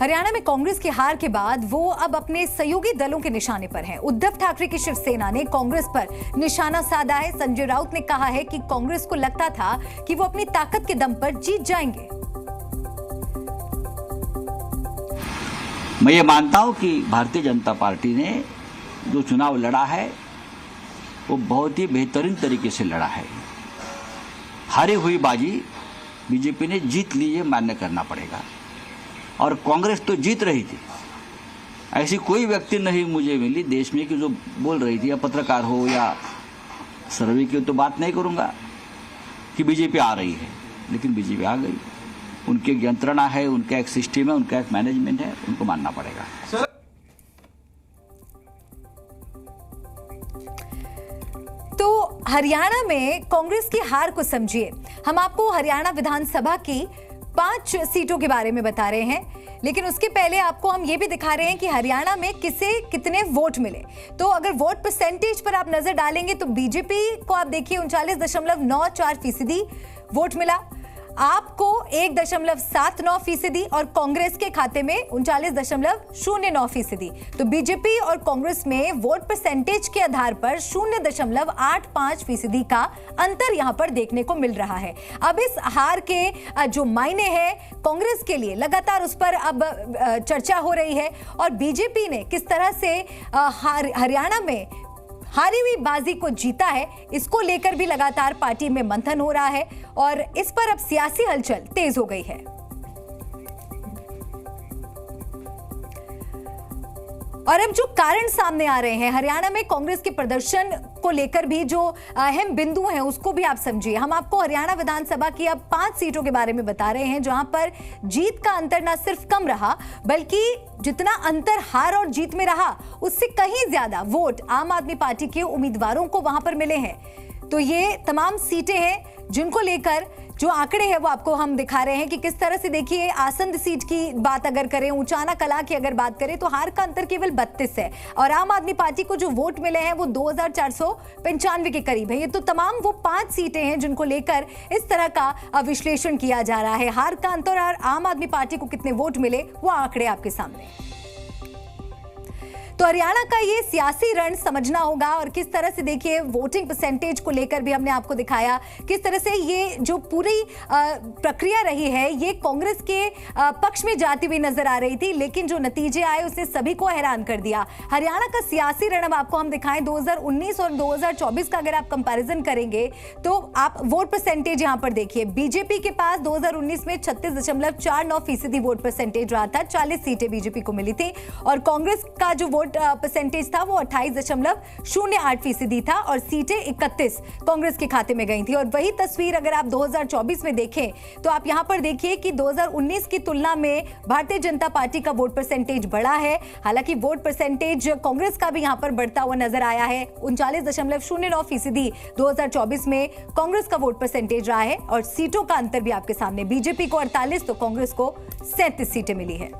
हरियाणा में कांग्रेस की हार के बाद वो अब अपने सहयोगी दलों के निशाने पर हैं। उद्धव ठाकरे की शिवसेना ने कांग्रेस पर निशाना साधा है। संजय राउत ने कहा है कि कांग्रेस को लगता था कि वो अपनी ताकत के दम पर जीत जाएंगे। मैं ये मानता हूं कि भारतीय जनता पार्टी ने जो चुनाव लड़ा है वो बहुत ही बेहतरीन तरीके से लड़ा है। हारी हुई बाजी बीजेपी ने जीत ली, ये मान्य करना पड़ेगा। और कांग्रेस तो जीत रही थी। ऐसी कोई व्यक्ति नहीं मुझे मिली देश में कि जो बोल रही थी, या पत्रकार हो या सर्वे की तो बात नहीं करूंगा, कि बीजेपी आ रही है। लेकिन बीजेपी आ गई। उनकी एक यंत्रणा है, उनका एक सिस्टम है, उनका एक मैनेजमेंट है, उनको मानना पड़ेगा। तो हरियाणा में कांग्रेस की हार को समझिए। हम आपको हरियाणा विधानसभा की 5 सीटों के बारे में बता रहे हैं, लेकिन उसके पहले आपको हम ये भी दिखा रहे हैं कि हरियाणा में किसे कितने वोट मिले। तो अगर वोट परसेंटेज पर आप नजर डालेंगे तो बीजेपी को आप देखिए 39.94% वोट मिला, आपको 1.79% और कांग्रेस के खाते में 39.09%। तो बीजेपी और कांग्रेस में वोट परसेंटेज के आधार पर 0.85% का अंतर यहां पर देखने को मिल रहा है। अब इस हार के जो मायने हैं कांग्रेस के लिए, लगातार उस पर अब चर्चा हो रही है। और बीजेपी ने किस तरह से हरियाणा में हारी हुई बाजी को जीता है, इसको लेकर भी लगातार पार्टी में मंथन हो रहा है और इस पर अब सियासी हलचल तेज हो गई है। और अब जो कारण सामने आ रहे हैं हरियाणा में कांग्रेस के प्रदर्शन को लेकर भी, जो अहम बिंदु हैं उसको भी आप समझिए। हम आपको हरियाणा विधानसभा की अब 5 सीटों के बारे में बता रहे हैं, जहां पर जीत का अंतर न सिर्फ कम रहा, बल्कि जितना अंतर हार और जीत में रहा उससे कहीं ज्यादा वोट आम आदमी पार्टी के उम्मीदवारों को वहां पर मिले हैं। तो ये तमाम सीटें हैं जिनको लेकर जो आंकड़े हैं वो आपको हम दिखा रहे हैं कि किस तरह से, देखिए आसंद सीट की बात अगर करें, ऊंचाना कला की अगर बात करें तो हार का अंतर केवल 32 है और आम आदमी पार्टी को जो वोट मिले हैं वो 2495 के करीब है। ये तो तमाम वो 5 सीटें हैं जिनको लेकर इस तरह का विश्लेषण किया जा रहा है। हार का अंतर और आम आदमी पार्टी को कितने वोट मिले वो आंकड़े आपके सामने। तो हरियाणा का ये सियासी रण समझना होगा और किस तरह से, देखिए वोटिंग परसेंटेज को लेकर भी हमने आपको दिखाया किस तरह से ये जो पूरी प्रक्रिया रही है ये कांग्रेस के पक्ष में जाती हुई नजर आ रही थी, लेकिन जो नतीजे आए उसने सभी को हैरान कर दिया। हरियाणा का सियासी रण अब आपको हम दिखाएं 2019 और 2024 का अगर आप कंपैरिजन करेंगे तो आप वोट परसेंटेज यहां पर देखिए। बीजेपी के पास 2019 में 36.49% वोट परसेंटेज रहा था, 40 सीटें बीजेपी को मिली थी और कांग्रेस का जो परसेंटेज था वो 28.08% था और सीटें 31 कांग्रेस के खाते में गई थी। और वही तस्वीर अगर आप 2024 में देखें तो आप यहां पर देखिए कि 2019 की तुलना में भारतीय जनता पार्टी का वोट परसेंटेज बढ़ा है। हालांकि वोट परसेंटेज कांग्रेस का भी यहां पर बढ़ता हुआ नजर आया है। 39.09% 2024 में कांग्रेस का वोट परसेंटेज रहा है और सीटों का अंतर भी आपके सामने, बीजेपी को 48 तो कांग्रेस को 37 सीटें मिली है।